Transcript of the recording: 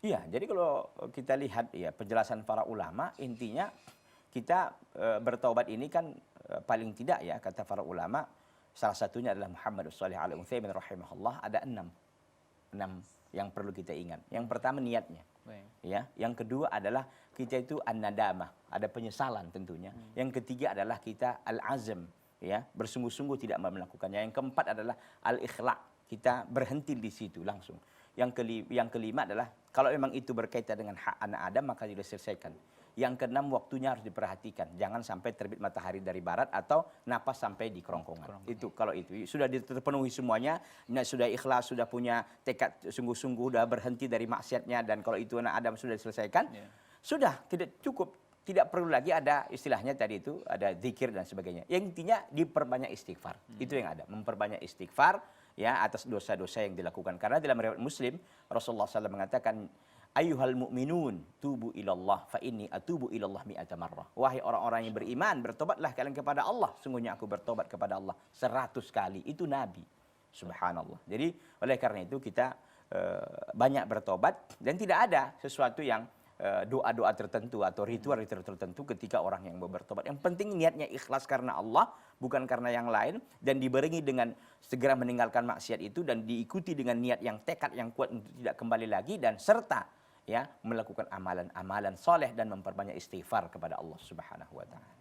Iya, jadi kalau kita lihat ya penjelasan para ulama, intinya kita bertaubat ini kan paling tidak ya kata para ulama, salah satunya adalah Muhammad Shalih Al Utsaimin rahimahullah, ada enam yang perlu kita ingat. Yang pertama niatnya. Baik. Ya, yang kedua adalah kita itu an-nadamah, ada penyesalan tentunya. Yang ketiga adalah kita al-azm, ya, bersungguh-sungguh tidak melakukannya. Yang keempat adalah al-ikhlaq, kita berhenti di situ langsung. Yang kelima adalah kalau memang itu berkaitan dengan hak anak Adam maka diselesaikan. Yang keenam waktunya harus diperhatikan, jangan sampai terbit matahari dari barat atau napas sampai di kerongkongan. Itu kalau itu sudah terpenuhi semuanya, sudah ikhlas, sudah punya tekad sungguh-sungguh, sudah berhenti dari maksiatnya, dan kalau itu anak Adam sudah diselesaikan, sudah tidak cukup, tidak perlu lagi ada istilahnya tadi itu ada zikir dan sebagainya. Yang intinya diperbanyak istighfar. Itu yang ada, memperbanyak istighfar ya atas dosa-dosa yang dilakukan. Karena dalam riwayat Muslim Rasulullah SAW mengatakan, Ayyuhal mu'minun tubu ilallah fa inni atubu ilallah mi'ata marrah. Wahai orang-orang yang beriman, bertobatlah kalian kepada Allah. Sungguhnya aku bertobat kepada Allah 100 kali. Itu Nabi. Subhanallah. Jadi oleh karena itu kita banyak bertobat, dan tidak ada sesuatu yang doa-doa tertentu atau ritual-ritual tertentu ketika orang yang mau bertobat. Yang penting niatnya ikhlas karena Allah, bukan karena yang lain, dan dibarengi dengan segera meninggalkan maksiat itu, dan diikuti dengan niat yang tekad yang kuat untuk tidak kembali lagi, dan serta ya melakukan amalan-amalan soleh dan memperbanyak istighfar kepada Allah Subhanahu wa taala.